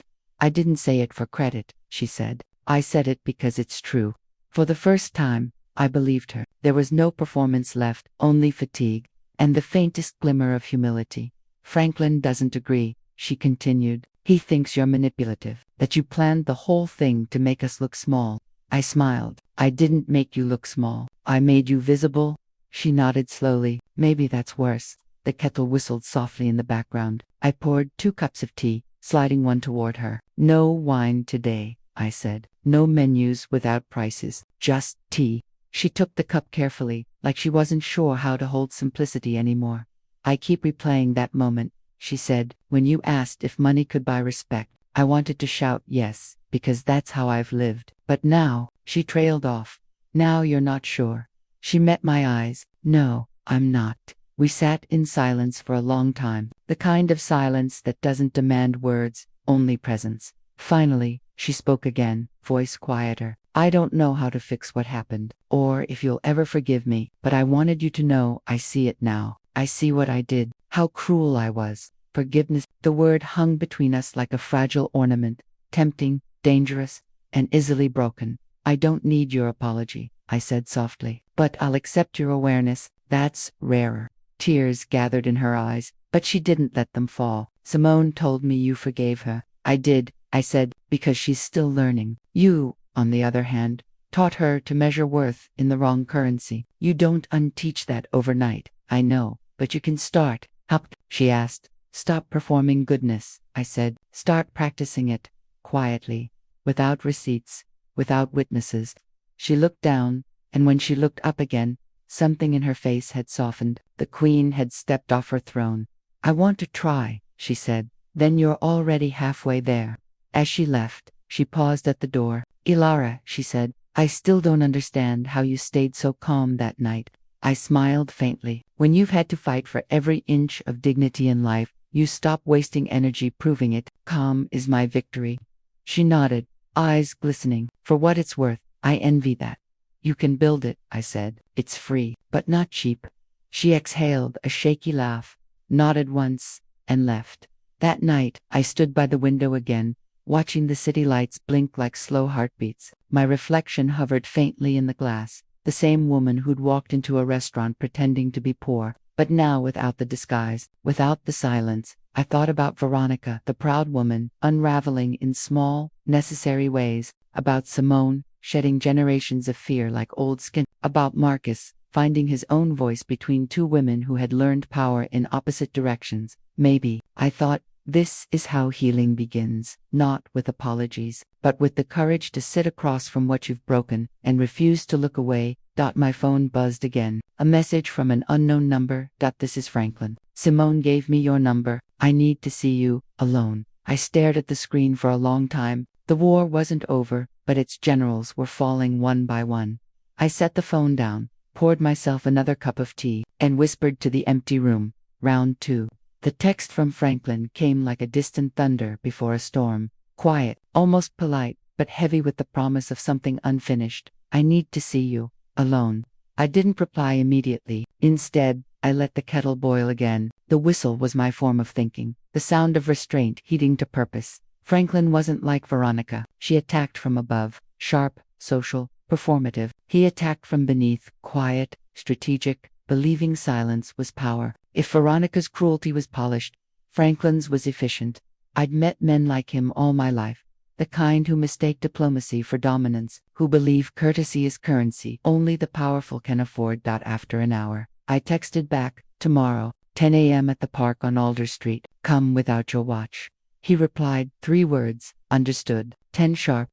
I didn't say it for credit, she said. I said it because it's true. For the first time, I believed her. There was no performance left, only fatigue, and the faintest glimmer of humility. Franklin doesn't agree, she continued. He thinks you're manipulative, that you planned the whole thing to make us look small. I smiled. I didn't make you look small. I made you visible. She nodded slowly. Maybe that's worse. The kettle whistled softly in the background. I poured 2 cups of tea, sliding one toward her. No wine today, I said. No menus without prices. Just tea. She took the cup carefully, like she wasn't sure how to hold simplicity anymore. I keep replaying that moment, she said, when you asked if money could buy respect. I wanted to shout yes, because that's how I've lived. But now, she trailed off. Now you're not sure. She met my eyes. No, I'm not. We sat in silence for a long time, the kind of silence that doesn't demand words, only presence. Finally, she spoke again, voice quieter. I don't know how to fix what happened, or if you'll ever forgive me, but I wanted you to know I see it now. I see what I did, how cruel I was. Forgiveness, the word hung between us like a fragile ornament, tempting, dangerous, and easily broken. I don't need your apology, I said softly, but I'll accept your awareness. That's rarer. Tears gathered in her eyes, but she didn't let them fall. Simone told me you forgave her. I did, I said, because she's still learning. You, on the other hand, taught her to measure worth in the wrong currency. You don't unteach that overnight, I know, but you can start. How? She asked. Stop performing goodness, I said. Start practicing it, quietly, without receipts, without witnesses. She looked down, and when she looked up again, something in her face had softened. The queen had stepped off her throne. I want to try, she said. Then you're already halfway there. As she left, she paused at the door. Ilara, she said, I still don't understand how you stayed so calm that night. I smiled faintly. When you've had to fight for every inch of dignity in life, you stop wasting energy proving it. Calm is my victory. She nodded, eyes glistening. For what it's worth, I envy that. You can build it, I said. It's free, but not cheap. She exhaled a shaky laugh, nodded once, and left. That night, I stood by the window again, watching the city lights blink like slow heartbeats. My reflection hovered faintly in the glass. The same woman who'd walked into a restaurant pretending to be poor, but now without the disguise, without the silence. I thought about Veronica, the proud woman, unraveling in small, necessary ways, about Simone, shedding generations of fear like old skin, about Marcus, finding his own voice between 2 women who had learned power in opposite directions. Maybe, I thought, this is how healing begins, not with apologies, but with the courage to sit across from what you've broken and refuse to look away. My phone buzzed again. A message from an unknown number. This is Franklin. Simone gave me your number. I need to see you, alone. I stared at the screen for a long time. The war wasn't over, but its generals were falling one by one. I set the phone down, poured myself another cup of tea, and whispered to the empty room. Round 2. The text from Franklin came like a distant thunder before a storm. Quiet, almost polite, but heavy with the promise of something unfinished. I need to see you, alone. I didn't reply immediately. Instead, I let the kettle boil again. The whistle was my form of thinking, the sound of restraint heeding to purpose. Franklin wasn't like Veronica. She attacked from above, sharp, social, performative. He attacked from beneath, quiet, strategic, believing silence was power. If Veronica's cruelty was polished, Franklin's was efficient. I'd met men like him all my life, the kind who mistake diplomacy for dominance, who believe courtesy is currency only the powerful can afford. After an hour, I texted back, tomorrow, 10 a.m. at the park on Alder Street. Come without your watch. He replied, 3 words, understood. 10 sharp.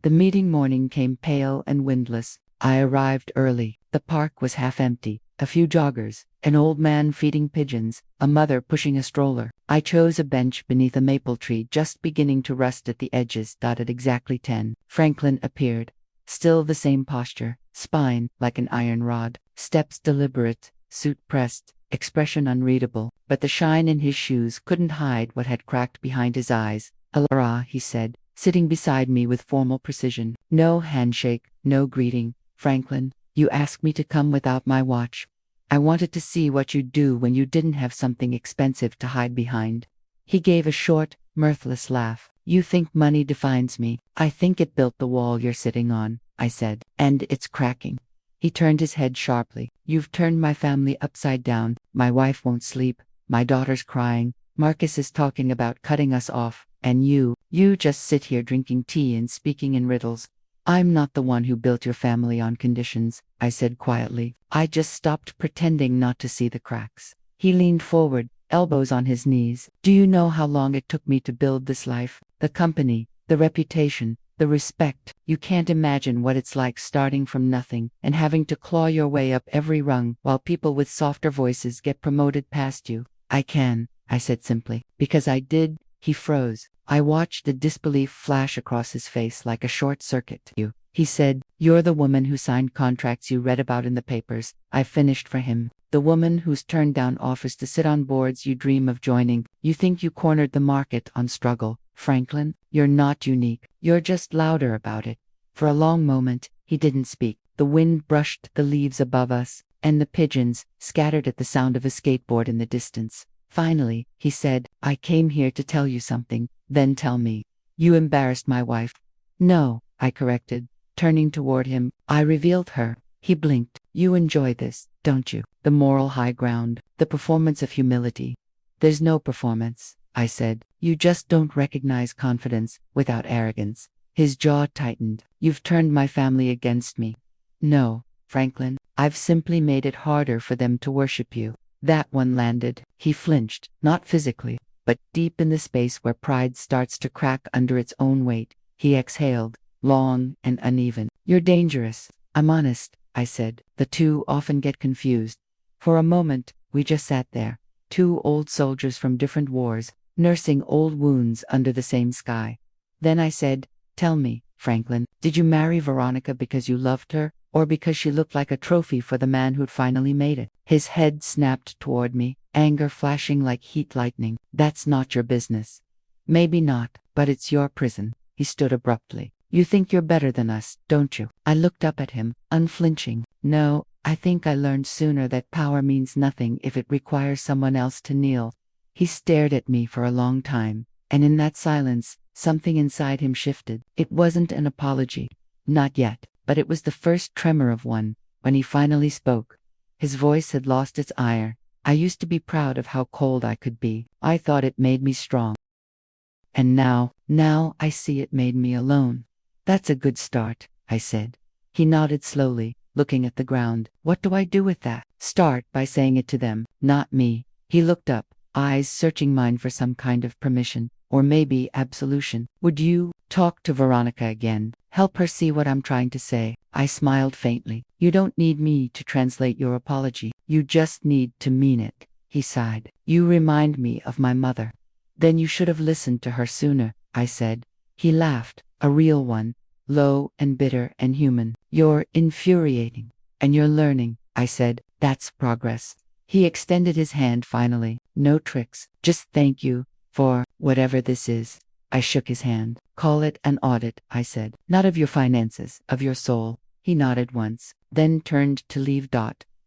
The meeting morning came pale and windless. I arrived early. The park was half empty. A few joggers, an old man feeding pigeons, a mother pushing a stroller. I chose a bench beneath a maple tree just beginning to rust at the edges. At exactly 10, Franklin appeared. Still the same posture, spine like an iron rod, steps deliberate, suit pressed, expression unreadable, but the shine in his shoes couldn't hide what had cracked behind his eyes. Alara, he said, sitting beside me with formal precision. No handshake, no greeting. Franklin, you asked me to come without my watch. I wanted to see what you'd do when you didn't have something expensive to hide behind. He gave a short, mirthless laugh. You think money defines me. I think it built the wall you're sitting on, I said, and it's cracking. He turned his head sharply. You've turned my family upside down. My wife won't sleep. My daughter's crying. Marcus is talking about cutting us off. And you just sit here drinking tea and speaking in riddles. I'm not the one who built your family on conditions, I said quietly. I just stopped pretending not to see the cracks. He leaned forward, elbows on his knees. Do you know how long it took me to build this life? The company, the reputation, the respect. You can't imagine what it's like starting from nothing and having to claw your way up every rung while people with softer voices get promoted past you. I can, I said simply. Because I did. He froze. I watched the disbelief flash across his face like a short circuit. You, he said, you're the woman who signed contracts you read about in the papers. I finished for him. The woman who's turned down offers to sit on boards you dream of joining. You think you cornered the market on struggle. Franklin, you're not unique. You're just louder about it. For a long moment, he didn't speak. The wind brushed the leaves above us, and the pigeons scattered at the sound of a skateboard in the distance. Finally, he said, I came here to tell you something. Then tell me. You embarrassed my wife. No, I corrected, turning toward him. I revealed her. He blinked. You enjoy this, don't you? The moral high ground, the performance of humility. There's no performance, I said. You just don't recognize confidence without arrogance. His jaw tightened. You've turned my family against me. No, Franklin, I've simply made it harder for them to worship you. That one landed. He flinched, not physically, but deep in the space where pride starts to crack under its own weight. He exhaled, long and uneven. You're dangerous. I'm honest, I said. The two often get confused. For a moment, we just sat there, two old soldiers from different wars, nursing old wounds under the same sky. Then I said, tell me, Franklin, did you marry Veronica because you loved her, or because she looked like a trophy for the man who'd finally made it? His head snapped toward me, anger flashing like heat lightning. That's not your business. Maybe not, but it's your prison. He stood abruptly. You think you're better than us, don't you? I looked up at him, unflinching. No, I think I learned sooner that power means nothing if it requires someone else to kneel. He stared at me for a long time, and in that silence, something inside him shifted. It wasn't an apology. Not yet, but it was the first tremor of one. When he finally spoke, his voice had lost its ire. I used to be proud of how cold I could be. I thought it made me strong. And now I see it made me alone. That's a good start, I said. He nodded slowly, looking at the ground. What do I do with that? Start by saying it to them, not me. He looked up, eyes searching mine for some kind of permission, or maybe absolution. Would you talk to Veronica again? Help her see what I'm trying to say. I smiled faintly. You don't need me to translate your apology. You just need to mean it. He sighed. You remind me of my mother. Then you should have listened to her sooner, I said. He laughed, a real one, low and bitter and human. You're infuriating. And you're learning, I said. That's progress. He extended his hand finally. No tricks. Just thank you for whatever this is. I shook his hand. Call it an audit, I said. Not of your finances, of your soul. He nodded once, then turned to leave.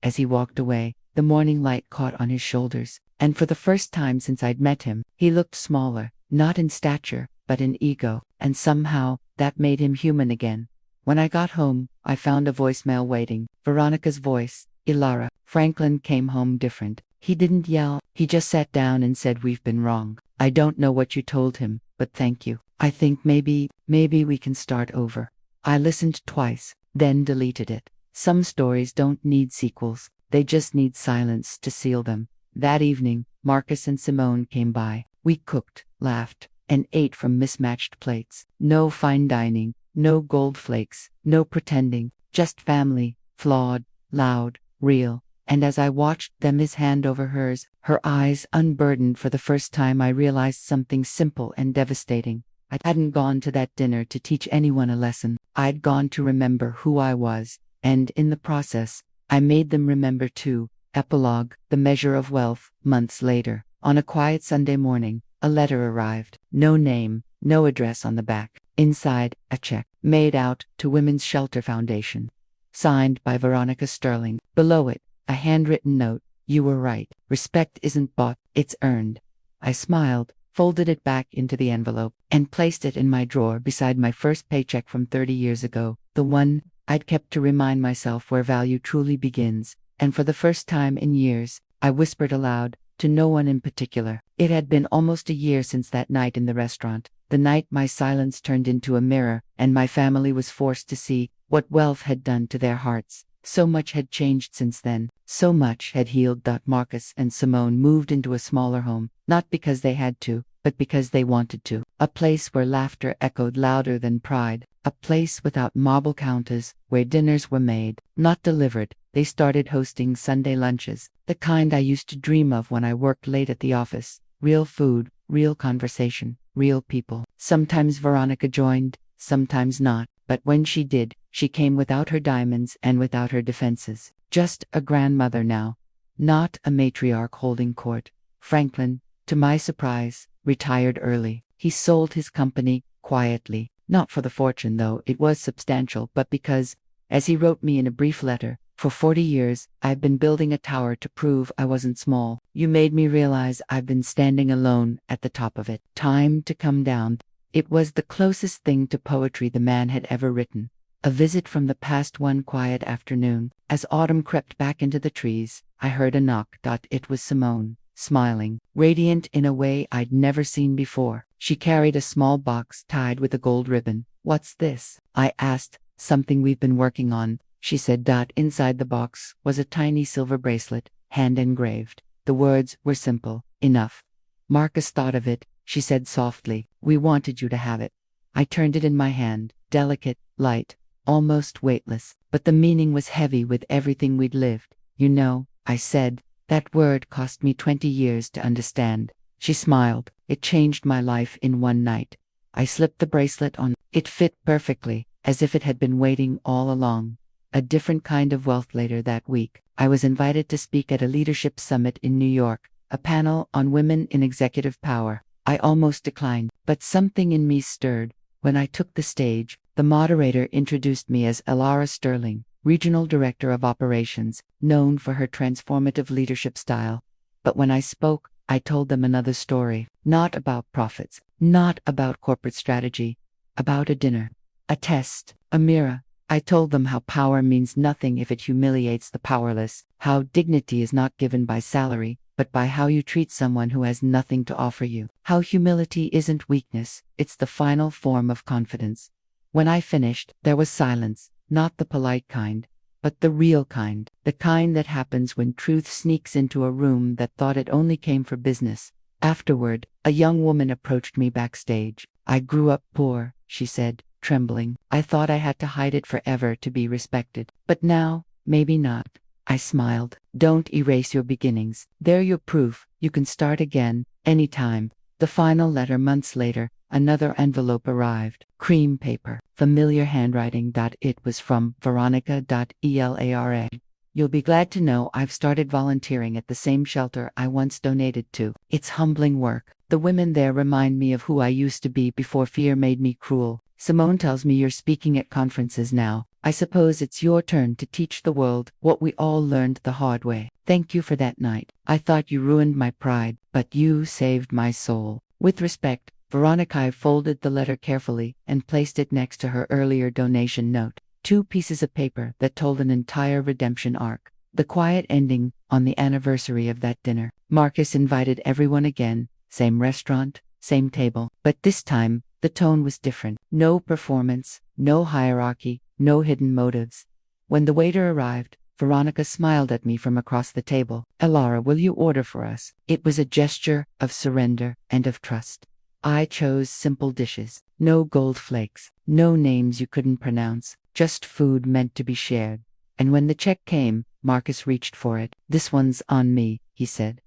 As he walked away, the morning light caught on his shoulders, and for the first time since I'd met him, he looked smaller, not in stature, but in ego, and somehow, that made him human again. When I got home, I found a voicemail waiting. Veronica's voice. Ilara. Franklin came home different. He didn't yell, he just sat down and said, we've been wrong. I don't know what you told him, but thank you. I think maybe we can start over. I listened twice, then deleted it. Some stories don't need sequels, they just need silence to seal them. That evening, Marcus and Simone came by. We cooked, laughed, and ate from mismatched plates. No fine dining, no gold flakes, no pretending, just family, flawed, loud, real. And as I watched them, his hand over hers, her eyes unburdened, for the first time I realized something simple and devastating. I hadn't gone to that dinner to teach anyone a lesson. I'd gone to remember who I was, and in the process, I made them remember too. Epilogue. The Measure of Wealth. Months later, on a quiet Sunday morning, a letter arrived. No name, no address on the back. Inside, a check, made out to Women's Shelter Foundation. Signed by Veronica Sterling. Below it, a handwritten note. You were right. Respect isn't bought, it's earned. I smiled, folded it back into the envelope, and placed it in my drawer beside my first paycheck from 30 years ago, the one I'd kept to remind myself where value truly begins. And for the first time in years, I whispered aloud, to no one in particular. It had been almost a year since that night in the restaurant, the night my silence turned into a mirror, and my family was forced to see what wealth had done to their hearts. So much had changed since then, so much had healed. Marcus and Simone moved into a smaller home, not because they had to, but because they wanted to. A place where laughter echoed louder than pride, a place without marble counters, where dinners were made, not delivered. They started hosting Sunday lunches, the kind I used to dream of when I worked late at the office. Real food, real conversation, real people. Sometimes Veronica joined, sometimes not, but when she did, she came without her diamonds and without her defenses. Just a grandmother now, not a matriarch holding court. Franklin, to my surprise, retired early. He sold his company quietly, not for the fortune, though it was substantial, but because, as he wrote me in a brief letter, for 40 years, I've been building a tower to prove I wasn't small. You made me realize I've been standing alone at the top of it. Time to come down. It was the closest thing to poetry the man had ever written. A visit from the past one quiet afternoon. As autumn crept back into the trees, I heard a knock. It was Simone, smiling, radiant in a way I'd never seen before. She carried a small box tied with a gold ribbon. What's this? I asked. Something we've been working on, she said. Inside the box was a tiny silver bracelet, hand engraved. The words were simple enough. Marcus thought of it, she said softly. We wanted you to have it. I turned it in my hand, delicate, light, almost weightless, but the meaning was heavy with everything we'd lived. You know, I said, that word cost me 20 years to understand. She smiled. It changed my life in one night. I slipped the bracelet on. It fit perfectly, as if it had been waiting all along. A different kind of wealth. Later that week, I was invited to speak at a leadership summit in New York, a panel on women in executive power. I almost declined, but something in me stirred. When I took the stage, the moderator introduced me as Elara Sterling, Regional Director of Operations, known for her transformative leadership style. But when I spoke, I told them another story, not about profits, not about corporate strategy, about a dinner, a test, a mirror. I told them how power means nothing if it humiliates the powerless, how dignity is not given by salary, but by how you treat someone who has nothing to offer you, how humility isn't weakness, it's the final form of confidence. When I finished, there was silence, not the polite kind, but the real kind, the kind that happens when truth sneaks into a room that thought it only came for business. Afterward, a young woman approached me backstage. I grew up poor, she said, trembling. I thought I had to hide it forever to be respected. But now, maybe not. I smiled. Don't erase your beginnings. They're your proof. You can start again, anytime. The final letter. Months later, another envelope arrived. Cream paper. Familiar handwriting. It was from Veronica. Elara. You'll be glad to know I've started volunteering at the same shelter I once donated to. It's humbling work. The women there remind me of who I used to be before fear made me cruel. Simone tells me you're speaking at conferences now. I suppose it's your turn to teach the world what we all learned the hard way. Thank you for that night. I thought you ruined my pride, but you saved my soul. With respect, Veronica. I folded the letter carefully and placed it next to her earlier donation note. 2 pieces of paper that told an entire redemption arc. The quiet ending on the anniversary of that dinner. Marcus invited everyone again, same restaurant, same table, but this time, the tone was different. No performance, no hierarchy, no hidden motives. When the waiter arrived, Veronica smiled at me from across the table. Elara, will you order for us? It was a gesture of surrender and of trust. I chose simple dishes. No gold flakes, no names you couldn't pronounce, just food meant to be shared. And when the check came, Marcus reached for it. This one's on me, he said.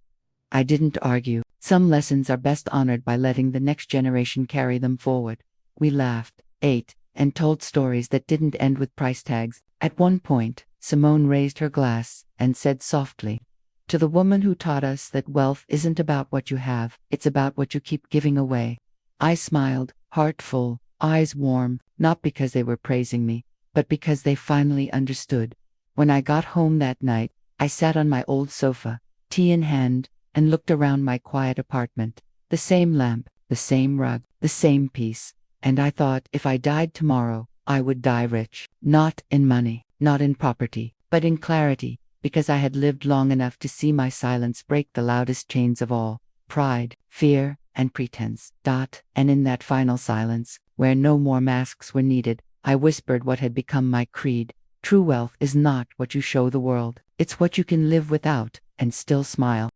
I didn't argue. Some lessons are best honored by letting the next generation carry them forward. We laughed, ate, and told stories that didn't end with price tags. At one point, Simone raised her glass and said softly, to the woman who taught us that wealth isn't about what you have, it's about what you keep giving away. I smiled, heart full, eyes warm, not because they were praising me, but because they finally understood. When I got home that night, I sat on my old sofa, tea in hand, and looked around my quiet apartment. The same lamp, the same rug, the same peace. And I thought if I died tomorrow, I would die rich. Not in money, not in property, but in clarity, because I had lived long enough to see my silence break the loudest chains of all: pride, fear, and pretense. And in that final silence, where no more masks were needed, I whispered what had become my creed. True wealth is not what you show the world, it's what you can live without and still smile.